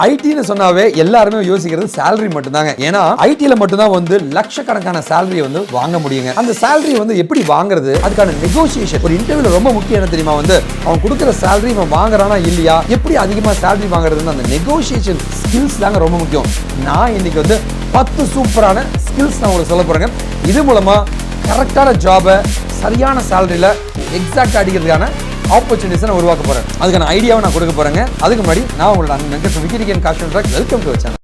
ஐடின்னு சொன்னாவே எல்லாருமே யோசிக்கிறது salary மட்டும்தாங்க. ஏன்னா ஐடில மட்டும்தான் வந்து லட்சக்கணக்கான salary வந்து வாங்க முடியுங்க. அந்த salary வந்து எப்படி வாங்குறது, அதுக்கான நெகோசியேஷன் ஒரு இன்டர்வியூல ரொம்ப முக்கியம். என்ன தெரியுமா, வந்து அவன் கொடுக்குற salary இவன் வாங்குறானா இல்லையா, எப்படி அதிகமா salary வாங்குறதுன்னு அந்த நெகோசியேஷன் ஸ்கில்ஸ் தாங்க ரொம்ப முக்கியம். நான் இன்னைக்கு வந்து 10 சூப்பரான ஸ்கில்ஸ் நான் உங்களுக்கு சொல்ல போறேங்க. இது மூலமா கரெக்டான ஜாபை சரியான salary-ல எக்ஸாக்ட் அடிக்கிறதுக்கான ஆப்பர்ச்சுனிட்டிஸ் நான் உருவாக்க போறேன். அதுக்கான ஐடியாவை நான் கொடுக்க போறேங்க. அதுக்கு முன்னாடி நான் உங்களோட வெங்கட் விக்கிரிகன் காஷிவ் வெல்கம் டு சேனல்.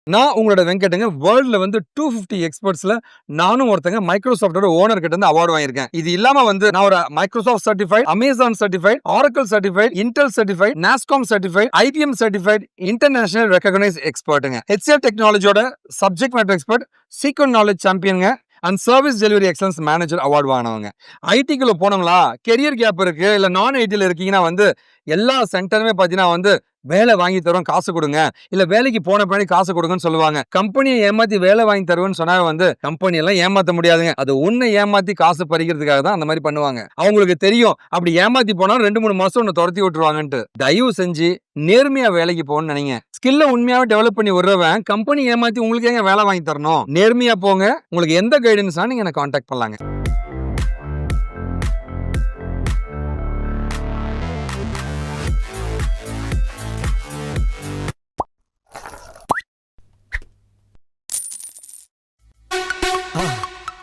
நான் உங்களோட வெங்கட்டுங்க. வேர்ல்ட்ல வந்து 250 எக்ஸ்பர்ட்ஸ்ல நானும் ஒருத்தங்க மைக்ரோசாஃப்டோட ஓனர் கிட்ட இருந்து அவார்டு வாங்கியிருக்கேன். இது இல்லாம வந்து நான் ஒரு Microsoft certified, Amazon certified, Oracle certified, Intel certified, NASSCOM certified, IBM certified, international recognise எக்ஸ்பர்ட்டுங்க. HCL டெக்னாலஜியோட சப்ஜெக்ட் மேட்டர் எக்ஸ்பர்ட், சீக்வென்ட் நாலேஜ் சாம்பியனுங்க and service delivery excellence manager award வாங்கினவங்க. ஐடிக்குள்ள போனவங்களா, கெரியர் கேப் இருக்கு, இல்ல நான் ஐடியில் இருக்கீங்கன்னா வந்து எல்லா சென்டருமே பார்த்தீங்கன்னா வந்து வேலை வாங்கி தருவோம், காசு கொடுங்க, இல்ல வேலைக்கு போன பின்னாடி காசு கொடுங்கன்னு சொல்லுவாங்க. கம்பெனியை ஏமாத்தி வேலை வாங்கி தருவேன்னு சொன்னா வந்து கம்பெனி எல்லாம் ஏமாத்த முடியாதுங்க. அது உன்னை ஏமாத்தி காசு பறிக்கிறதுக்காக தான் அந்த மாதிரி பண்ணுவாங்க. அவங்களுக்கு தெரியும் அப்படி ஏமாத்தி போனா 2-3 மாசம் உன்னை துரத்தி விட்டுருவாங்கன்ட்டு. தயவு செஞ்சு நேர்மையா வேலைக்கு போகணும்னு நினைங்க. ஸ்கில்ல உண்மையாவே டெவலப் பண்ணி விடுறவன் கம்பெனி ஏமாத்தி உங்களுக்கு ஏங்க வேலை வாங்கி தரணும்? நேர்மையா போங்க. உங்களுக்கு எந்த கைடன்ஸ்னா நீங்க என்ன கான்டாக்ட் பண்ணலாங்க.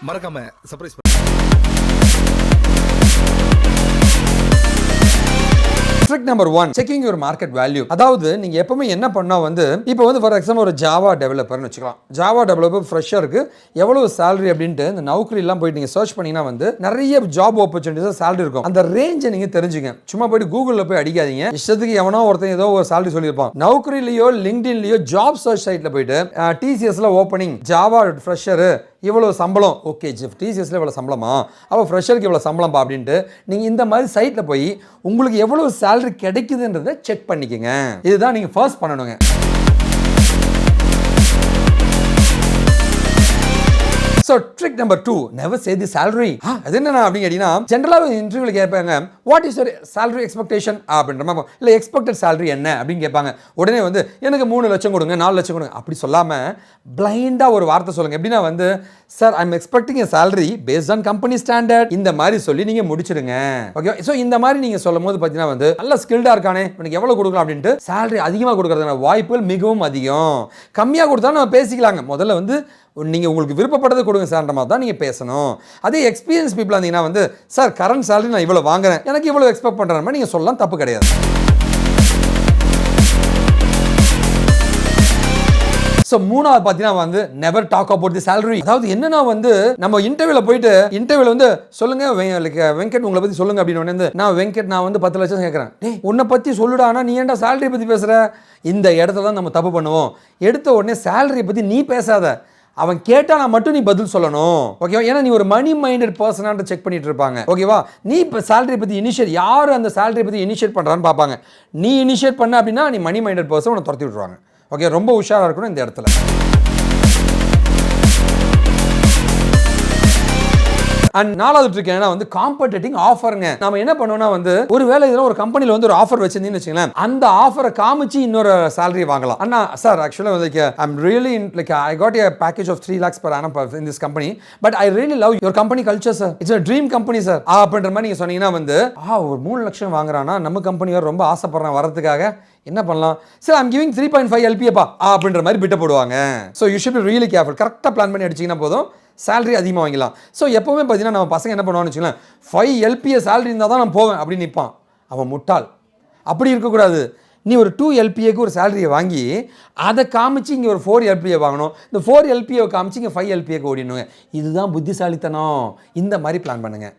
மறக்காம surprise trick number 1, checking your market value. அதாவது நீங்க எப்பவுமே என்ன பண்ணா வந்து இப்போ வந்து ஃபார் எக்ஸாம்பிள் ஒரு ஜாவா டெவலப்பர்னு வச்சுக்கலாம். ஜாவா டெவலப்பர் ஃப்ரெஷருக்கு எவ்வளவு salary அப்படின்ட்டு இந்த நௌக்கரி எல்லாம் போயிட்டு நீங்க சர்ச் பண்ணீங்கன்னா வந்து நிறைய ஜாப் ஆப்பர்ச்சுனிட்டிஸ் salary இருக்கும். அந்த ரேஞ்சை நீங்க தெரிஞ்சுங்க. சும்மா போயிட்டு கூகுள்ல போய் அடிக்காதீங்க. இஷ்டத்துக்கு எவனோ ஒருத்தன் ஏதோ ஒரு salary சொல்லியிருப்பான். நௌக்கரிலையோ லிங்க்டின்லயோ ஜாப் சர்ச் சைட்ல போயிட்டு டிசிஎஸ்ல ஓப்பனிங் ஜாவா ஃப்ரெஷர் இவ்வளவு சம்பளம், ஓகே டிசிஎஸ்ல இவ்வளவு சம்பளமா, அப்போ ஃப்ரெஷருக்கு இவ்வளவு சம்பளம்பா அப்படின்ட்டு நீங்க இந்த மாதிரி சைட்ல போய் உங்களுக்கு எவ்வளவு salary கிடைக்குதுன்றதை செக் பண்ணிக்கங்க. இதுதான் நீங்க ஃபர்ஸ்ட் பண்ணணுங்க. So trick number 2, never say the salary. அது என்னன்னா அப்படிங்க அப்படின்னா ஜென்ரலாக இன்டர்வியூல கேட்பாங்க what is your salary expectation அப்படின்ற மாதிரி, இல்லை எக்ஸ்பெக்டட் salary என்ன அப்படின்னு கேட்பாங்க. உடனே வந்து எனக்கு 3 லட்சம் கொடுங்க, 4 லட்சம் கொடுங்க அப்படி சொல்லாம பிளைண்டா ஒரு வார்த்தை சொல்லுங்க. எப்படின்னா வந்து sir I am expecting a salary based on company standard, இந்த மாதிரி சொல்லி நீங்க முடிச்சிடுங்க. ஓகே, ஸோ இந்த மாதிரி நீங்க சொல்லும் போது பார்த்தீங்கன்னா வந்து நல்ல ஸ்கில்டா இருக்கானே எனக்கு எவ்வளவு கொடுக்கலாம் அப்படின்ட்டு salary அதிகமாக கொடுக்கறதுக்கான வாய்ப்புகள் மிகவும் அதிகம். கம்மியாக கொடுத்தா நம்ம பேசிக்கலாங்க. முதல்ல வந்து நீங்கள் உங்களுக்கு விருப்பப்பட்டதை கொடுங்க சார்ன்ற மாதிரி தான் நீங்கள் பேசணும். அதே எக்ஸ்பீரியன்ஸ் பீப்புளாக இருந்தீங்கன்னா வந்து சார் கரண்ட் salary நான் இவ்வளோ வாங்குறேன், எனக்கு இவ்வளோ எக்ஸ்பெக்ட் பண்ணுற மாதிரி நீங்கள் சொல்லலாம், தப்பு கிடையாது. ஸோ மூணாவது பார்த்தீங்கன்னா வந்து never talk about the salary. அதாவது என்னன்னா வந்து நம்ம இன்டர்வியூல போயிட்டு இன்டர்வியூல வந்து சொல்லுங்க வெங்கட் உங்களை பற்றி சொல்லுங்க அப்படின்னு வந்து நான் வெங்கட் நான் வந்து 10 லட்சம் கேட்குறேன். டேய் உன்னை பற்றி சொல்லுடா, ஆனால் நீ ஏன்டா salary பற்றி பேசுகிற? இந்த இடத்துல தான் நம்ம தப்பு பண்ணுவோம். எடுத்த உடனே salary பற்றி நீ பேசாத, அவன் கேட்டானா மட்டும் நீ பதில் சொல்லணும். ஓகேவா? ஏன்னா நீ ஒரு மணி மைண்டட் பர்சனாக செக் பண்ணிட்டு இருப்பாங்க. ஓகேவா? நீ இப்போ salary பற்றி இனிஷியேட் யார் அந்த salary பற்றி இனிஷியேட் பண்ணுறான்னு பார்ப்பாங்க. நீ இனிஷியேட் பண்ண அப்படின்னா நீ மணி மைண்டட் பர்சன் உன்னை துரத்தி விட்டுருவாங்க. ஓகே, ரொம்ப உஷாராக இருக்கணும் இந்த இடத்துல. அண்ட் நாலாவது ட்ரிக் என்னன்னா வந்து காம்படிட்டிங் ஆஃபருங்க. நாம என்ன பண்ணுவோம்னா வந்து ஒரு வேலை இதெல்லாம் ஒரு கம்பெனில வந்து ஒரு ஆஃபர் வச்சிருந்தீங்கன்னு வச்சுங்களேன், அந்த ஆஃபரை காமிச்சு இன்னொரு salary வாங்கலாம். அண்ணா சார் ஆக்சுவலாக like I'm really like I got a package of 3 lakhs per annum in this company but I really love your company culture sir, it's a dream company sir அப்படின்ற மாதிரி நீங்க சொன்னீங்கன்னா வந்து ஒரு 3 லட்சம் வாங்குறானா நம்ம கம்பெனி ரொம்ப ஆசைப்படுறான் வரதுக்காக, என்ன பண்ணலாம் சார் ஐம் கிவிங் 3.5 LPA அப்படின்ற மாதிரி பிட்ட போடுவாங்க. So you should be really careful. கரெக்டாக பிளான் பண்ணி அடிச்சிங்கன்னா போதும், salary அதிகமாக வாங்கலாம். ஸோ எப்போவுமே பார்த்தீங்கன்னா நம்ம பசங்க என்ன பண்ணுவான்னு வச்சுக்கலாம், 5 LPA salary இருந்தால் தான் நான் போவேன் அப்படின்னு நிற்பான். அவன் முட்டாள். அப்படி இருக்கக்கூடாது. நீ ஒரு 2 LPAக்கு ஒரு salary வாங்கி அதை காமிச்சு இங்கே ஒரு 4 LPA வாங்கணும். இந்த 4 LPA காமிச்சு இங்கே 5 LPAக்கு ஓடிடணுங்க. இதுதான் புத்திசாலித்தனம். இந்த மாதிரி பிளான் பண்ணுங்க.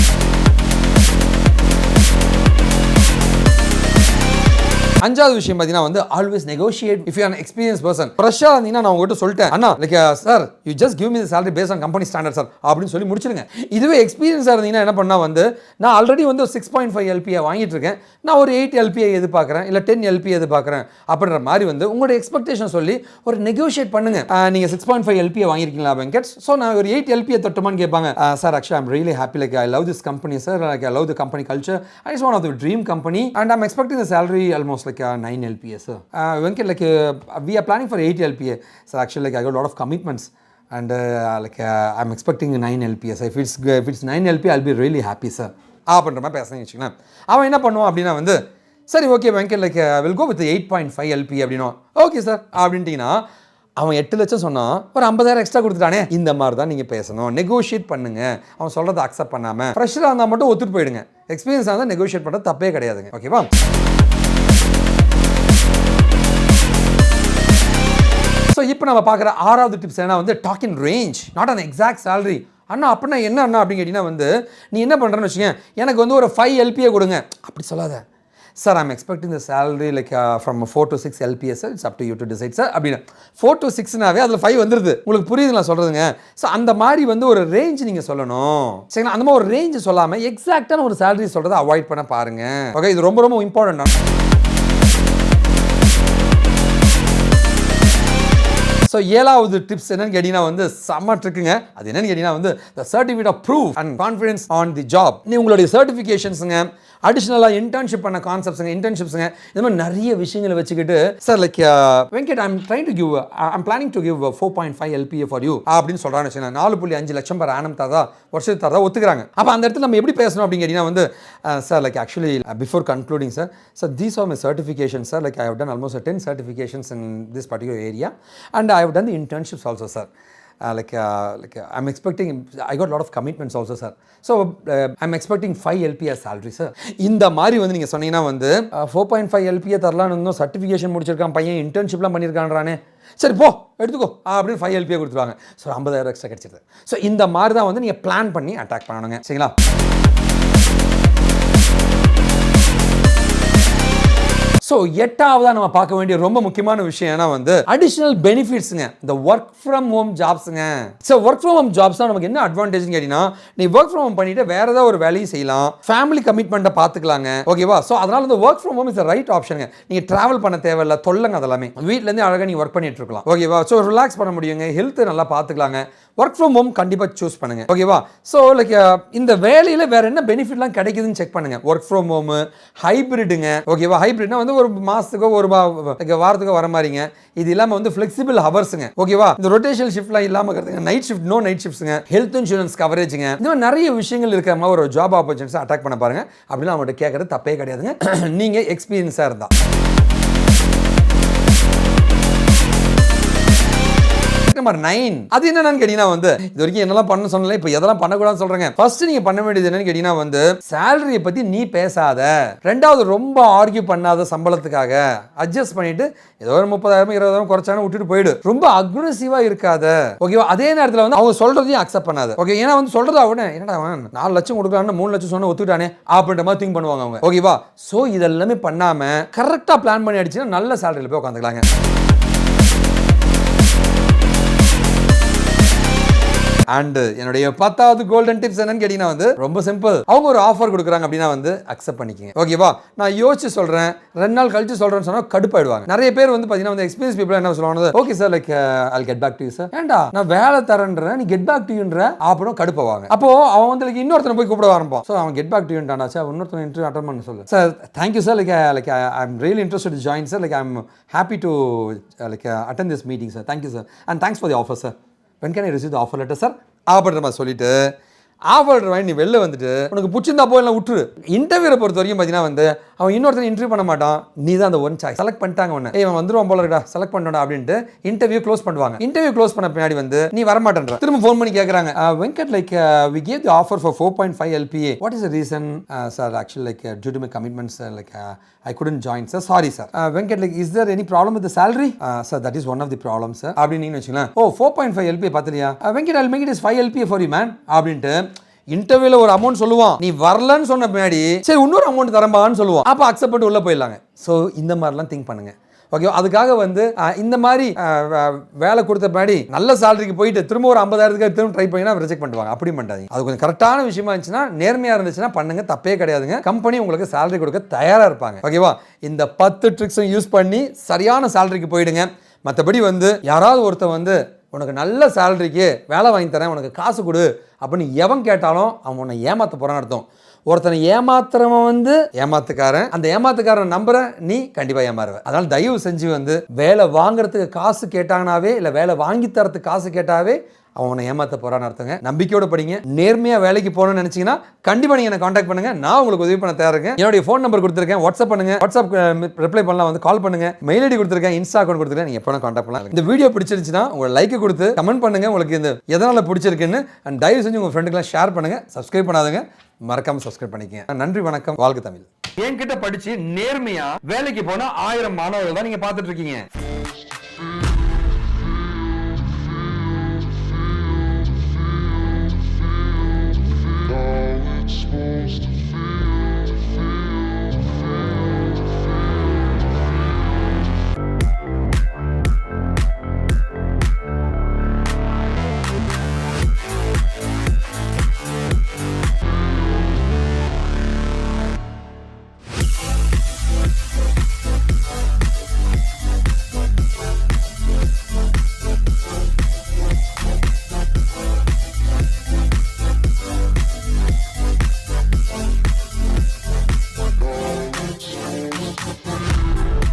அஞ்சாவது விஷயம் பார்த்தீங்கன்னா வந்து always negotiate if you are experience person. ஃப்ரெஷ்ஷாக இருந்தீங்கன்னா நான் உங்கள்கிட்ட சொல்லிட்டேன் அண்ணா like sir you just give me the salary based on company standard sir அப்படின்னு சொல்லி முடிச்சிடுங்க. இதுவே எக்ஸ்பீரியன்ஸாக இருந்தீங்கன்னா என்ன பண்ணால் வந்து நான் ஆல்ரெடி வந்து 6.5 LPA வாங்கிட்டு இருக்கேன், நான் ஒரு 8 LPA எதிர்பார்க்குறேன், இல்லை 10 LPA எதிர்பார்க்குறேன் அப்படின்ற மாதிரி வந்து உங்களோட எக்ஸ்பெக்டேஷன் சொல்லி ஒரு நெகோஷியேட் பண்ணுங்க. நீங்கள் 6.5 LPA வாங்கியிருக்கீங்களா வெங்கட், ஸோ நான் ஒரு 8 LPA தொட்டுமான்னு கேட்பாங்க. Sir actually I'm really happy like I love this company sir, like I love the company culture, it's one of the dream company and I'm expecting the salary almost like 9 LPA, sir. Venkat, like we are planning for 8 LPA. So actually, like I got a lot of commitments. And I'm expecting 9 LPA. So if it's 9 LPA, I'll be really happy, sir. அப்படின்ற மாதிரி பேசுறேன்னு வச்சுக்கலாம். அவன் என்ன பண்ணுவான் அப்படின்னா வந்து சரி okay Venkat like will go with 8.5 LP அப்படின்னா ஓகே சார் அப்படின்ட்டிங்கன்னா அவன் 8 லட்சம் சொன்னான் ஒரு 50,000 எக்ஸ்ட்ரா கொடுத்துட்டானே. இந்த மாதிரி தான் நீங்கள் பேசணும். நெகோஷியேட் பண்ணுங்க. அவன் சொல்கிறத அக்செப்ட் பண்ணாமல் ஃப்ரெஷ்ஷாக இருந்தால் மட்டும் ஒத்துட்டு போயிடுங்க. எக்ஸ்பீரியன்ஸ் இருந்தால் நெகோஷியேட் பண்ணுறது தப்பே கிடையாதுங்க. ஓகேவா? ஸோ இப்போ நம்ம பார்க்குற 6வது டிப்ஸ் என்ன வந்து talk in range, not an exact salary. அண்ணா அப்படின்னா என்ன அண்ணா அப்படின்னு கேட்டிங்கன்னா வந்து நீ என்ன பண்ணுறேன்னு வச்சுக்கேன், எனக்கு வந்து ஒரு 5 LPA கொடுங்க அப்படி சொல்லாத. Sir I'm expecting the salary like from 4 to 6 LPA sir, it's up to you to decide sir அப்படின்னு. 4 to 6னாவே அதில் 5 வந்துடுது. உங்களுக்கு புரியுதுங்களா சொல்கிறதுங்க? ஸோ அந்த மாதிரி வந்து ஒரு ரேஞ்ச் நீங்கள் சொல்லணும். சரிங்களா? அந்த மாதிரி ஒரு ரேஞ்சு சொல்லாமல் எக்ஸாக்டான ஒரு சேலரி சொல்கிறத அவாய்ட் பண்ண பாருங்கள். ஓகே, இது ரொம்ப ரொம்ப இம்பார்ட்டன்ட். ஸோ 7வது டிப்ஸ் என்னன்னு கேட்டிங்கன்னா வந்து செம்ம ட்ரிக்குங்க. அது என்னன்னு கேட்டிங்கன்னா வந்து the certificate of proof and confidence on the job. நீ உங்களுடைய சர்டிஃபிகேஷன்ஸுங்க, அடிஷ்னலாக இன்டர்ன்ஷிப் பண்ண கான்செப்ட்ஸுங்க, இன்டர்ன்ஷிப்ஸுங்க, இந்த மாதிரி நிறைய விஷயங்களை வச்சுக்கிட்டு sir like Venkat I'm planning to give 4.5 LPA for you அப்படின்னு சொல்கிறான்னு வச்சுக்கோங்க. 4.5 லட்சம் per annum தரதா வருஷத்துக்கு தரதா ஒத்துக்கிறாங்க. அப்போ அந்த இடத்துல நம்ம எப்படி பேசணும் அப்படின்னு கேட்டிங்கன்னா வந்து sir like actually before concluding sir these are my certification sir, like I have done almost 10 certifications in this particular area and I have done the internships also sir. I'm expecting, I got a lot of commitments also sir, so I'm expecting 5 LPA salary sir. இந்த மாதிரி வந்து நீங்கள் சொன்னீங்கன்னா வந்து 4.5 LPA தரலான்னு இன்னும் certification முடிச்சிருக்கான் பையன், இன்டர்ன்ஷிப்லாம் பண்ணியிருக்கான்றானே, சரி போ எடுத்துக்கோ அப்படின்னு 5 LPA கொடுத்துருவாங்க. ஸோ 50,000 எக்ஸ்ட்ரா கிடச்சிருது. ஸோ இந்த மாதிரி தான் வந்து நீங்கள் பிளான் பண்ணி அட்டாக் பண்ணணுங்க. சரிங்களா? ஸோ 8வதா நம்ம பார்க்க வேண்டிய ரொம்ப முக்கியமான விஷயம் ஏன்னா வந்து அடிஷனல் பெனிஃபிட்ஸுங்க, இந்த ஒர்க் ஃப்ரம் ஹோம் ஜாப்ஸுங்க. So work from home jobs தான் நமக்கு என்ன அட்வான்டேஜ்னு கேட்டிங்கன்னா, நீ ஒர்க் ஃப்ரம் ஹோம் பண்ணிட்டு வேற ஏதாவது ஒரு வேலையும் செய்யலாம், ஃபேமிலி கமிட்மெண்ட்டை பார்த்துக்கலாங்க. ஓகேவா? ஸோ அதனால வந்து work from home is right ஆப்ஷனுங்க. நீங்கள் ட்ராவல் பண்ண தேவையில்லை, தொல்லைங்க அதெல்லாமே. வீட்டிலேருந்து அழகாக நீங்கள் ஒர்க் பண்ணிட்டு இருக்கலாம். ஓகேவா? ஸோ ரிலாக்ஸ் பண்ண முடியுங்க, ஹெல்த் நல்லா பார்த்துக்கலாங்க. ஒர்க் ஃப்ரம் ஹோம் கண்டிப்பாக சூஸ் பண்ணுங்க. ஓகேவா? ஸோ லைக் இந்த வேலையில் வேற என்ன பெனிஃபிட்லாம் கிடைக்குதுன்னு செக் பண்ணுங்க. ஒர்க் ஃப்ரம் ஹோம், ஹைபிரிடுங்க. ஓகேவா? ஹைபிரிட்னா வந்து ஒரு மாதத்துக்கோ ஒரு வாரத்துக்கோ வர மாதிரிங்க. இது இல்லாமல் வந்து ஃப்ளெக்சிபிள் ஹவர்ஸுங்க. ஓகேவா? இந்த ரொட்டேஷனல் ஷிஃப்ட்லாம் இல்லாமல் இருக்கிறதுங்க. நைட் ஷிஃப்ட், நோ நைட் ஷிஃப்ட்ஸுங்க, ஹெல்த் இன்சூரன்ஸ் கவரேஜுங்க, இந்த மாதிரி நிறைய விஷயங்கள் இருக்கிற மாதிரி ஒரு ஜாப் ஆப்பர்ச்சுனிட்டிஸ் அட்டாக் பண்ண பாருங்க. அப்படின்னு அவங்கள்ட்ட கேட்கறது தப்பே கிடையாதுங்க, நீங்கள் எக்ஸ்பீரியன்ஸாக இருந்தால். நம்பர் 9 அது என்னன்னு கேட்டீங்கன்னா வந்து இது வரைக்கும் என்னெல்லாம் பண்ண சொன்னல, இப்போ எதெல்லாம் பண்ணக்கூடாதுன்னு சொல்றேங்க. ஃபர்ஸ்ட் நீங்க பண்ண வேண்டியது என்னன்னு கேட்டீங்கன்னா வந்து சேலரியை பத்தி நீ பேசாத. ரெண்டாவது ரொம்ப ஆர்கியூ பண்ணாத, சம்பளத்துக்காக அட்ஜஸ்ட் பண்ணிட்டு ஏதோ ஒரு 30,000 20,000 குறைச்சானு விட்டுட்டு போயிடு. ரொம்ப அக்ரெசிவா இருக்காத. ஓகேவா? அதே நேரத்தில் வந்து அவங்க சொல்றதையும் அக்செப்ட் பண்ணாத. ஓகே? ஏன்னா வந்து சொல்றது அவனே என்னடா அவன் 4 லட்சம் கொடுக்கலான்னு 3 லட்சம் சொன்ன ஒத்துக்கிட்டானே அப்படின்ற மாதிரி திங்க் பண்ணுவாங்க அவங்க. ஓகேவா? ஸோ இதெல்லாமே பண்ணாம கரெக்டா பிளான் பண்ணி அடிச்சுன்னா நல்ல சேலரியில் போய் உட்காந்துக்கலாங்க. அண்ட் என்னுடைய 10வது கோல்டன் டிப்ஸ் என்னன்னு கேட்டீங்கன்னா வந்து ரொம்ப சிம்பிள். அவங்க ஒரு ஆஃபர் கொடுக்குறாங்க அப்படின்னா வந்து அக்செப்ட் பண்ணிக்கங்க. ஓகேவா? நான் யோசிச்சு சொல்றேன், 2 நாள் கழிச்சு சொல்றேன்னு சொன்னா கடுப்பாயிடுவாங்க. நிறைய பேர் வந்து பாத்தீங்கன்னா வந்து எக்ஸ்பீரியன்ஸ் பீப்புள் என்ன சொல்லுவாங்க, okay sir like I'll get back to you sir. ஏண்டா நான் வேலை தரேன்றேன், நீ கெட் பேக் டு யூன்ற அப்புறம் கடுப்பாவாங்க. அப்போ அவன் வந்து லைக் இன்னொருத்தனை போய் கூப்பிட ஆரம்பிப்பான். ஸோ அவன் கெட் பேக் டு யூன்டானா சார் இன்னொருத்தனை இன்டர்வியூ அட்டெண்ட் பண்ண சொல்லு sir, thank you sir, like I'm really interested to join sir, like I'm happy to attend this meeting sir, thank you sir and thanks for the offer sir, when can I receive the offer letter sir அப்படின்ற மாதிரி சொல்லிட்டு offer letter வாங்கி நீ வெளில வந்துட்டு உனக்கு பிடிச்சிருந்தா போய் எல்லாம் விட்டுரு. இன்டர்வியூரை பொறுத்த வரைக்கும் பார்த்தீங்கன்னா வந்து அவன் இன்னொருத்தர் இன்டர்வியூ பண்ண மாட்டான், நீ தான் அந்த ஒன் சாய்ஸ். செலக்ட் பண்ணிட்டாங்க உன்னை, அவன் வந்துருவான் போல இருக்கா, செலக்ட் பண்ணிட்டா அப்படின்ட்டு இன்டர்வியூ க்ளோஸ் பண்ணுவாங்க. இன்டர்வியூ க்ளோஸ் பண்ண பின்னாடி வந்து நீ வரமாட்டேன்ற திரும்ப ஃபோன் பண்ணி கேட்குறாங்க, Venkat like we gave the offer for 4.5 LPA, what is the reason sir, actually like due to my commitments like I couldn't join sir, sorry sir. Venkat, like is there any problem with the salary? Sir, that is one of the problems sir அப்படின்னு நீங்க வச்சுக்கலாம். ஓ 4.5 LPA பார்த்தலையா Venkat, I'll make it as 5 LPA for you man அப்படின்ட்டு இன்டர்வியூல ஒரு amount சொல்லுவான், நீ வரலன்னு சொன்ன பின்னாடி சரி இன்னொரு அமௌண்ட் தரம்பான்னு சொல்லுவான். அப்போ அக்செப்ட் பண்ணிட்டு உள்ள போயிடலாங்க. ஸோ இந்த மாதிரிலாம் திங்க் பண்ணுங்க. ஓகே? அதுக்காக வந்து இந்த மாதிரி வேலை கொடுத்த பின்னாடி நல்ல சேலரிக்கு போயிட்டு திரும்ப ஒரு 50,000 திரும்ப ட்ரை பண்ணினா ரிஜெக்ட் பண்ணுவாங்க. அப்படி பண்ணாதீங்க. அது கொஞ்சம் கரெக்டான விஷயமா இருந்துச்சுன்னா, நேர்மையாக இருந்துச்சுன்னா பண்ணுங்க, தப்பே கிடையாதுங்க. கம்பெனி உங்களுக்கு சேலரி கொடுக்க தயாராக இருப்பாங்க. ஓகேவா? இந்த 10 ட்ரிக்ஸும் யூஸ் பண்ணி சரியான சேலரிக்கு போயிடுங்க. மற்றபடி வந்து யாராவது ஒருத்தர் வந்து உனக்கு நல்ல சேலரிக்கு வேலை வாங்கி தரேன், உனக்கு காசு கொடு அப்படின்னு எவன் கேட்டாலும் அவன் உன்னை ஏமாற்ற போகிறான்னு அர்த்தம். ஒருத்தனை ஏமாத்துறவன் வந்து ஏமாத்துக்காரன், அந்த ஏமாத்துக்காரன் நம்புற நீ கண்டிப்பா ஏமாறுவ. அதனால தயவு செஞ்சு வந்து வேலை வாங்குறதுக்கு காசு கேட்டாங்கனாவே இல்ல வேலை வாங்கி தரத்துக்கு காசு கேட்டாவே அவனை ஏமாத்த போறான்னு அர்த்தங்க. நம்பிக்கையோட படிங்க. நேர்மையா வேலைக்கு போகணும்னு நினைச்சீங்கன்னா கண்டிப்பா நீங்க என்ன காண்டாக்ட் பண்ணுங்க. நான் உங்களுக்கு உதவி பண்ண தயாரா இருக்கேன். என்னுடைய ஃபோன் நம்பர் கொடுத்துருக்கேன், வாட்ஸ்அப் பண்ணுங்க, வாட்ஸ்அப் ரிப்ளை பண்ணலாம், வந்து கால் பண்ணுங்க, மெயில் ஐடி கொடுத்துருக்கேன், இன்ஸ்டா அக்கௌண்ட் கொடுத்துருக்கேன், நீங்க எப்போ காண்டாக்ட் பண்ணலாம். இந்த வீடியோ பிடிச்சிருந்துச்சுன்னா உங்க லைக் கொடுத்து கமெண்ட் பண்ணுங்க உங்களுக்கு இந்த எதனால பிடிச்சிருக்குன்னு. அண்ட் தயவு செஞ்சு உங்க ஃப்ரெண்டுக்கெல்லாம் ஷேர் பண்ணுங்க. சப்ஸ்கிரைப் பண்ணாதுங்க, மறக்காம சப்ஸ்கிரைப் பண்ணிக்கங்க. நன்றி, வணக்கம், வாழ்க தமிழ். என்கிட்ட படிச்சு நேர்மையா வேலைக்கு போன 1000 மாணவர்கள் தான் நீங்க பார்த்துட்டு இருக்கீங்க.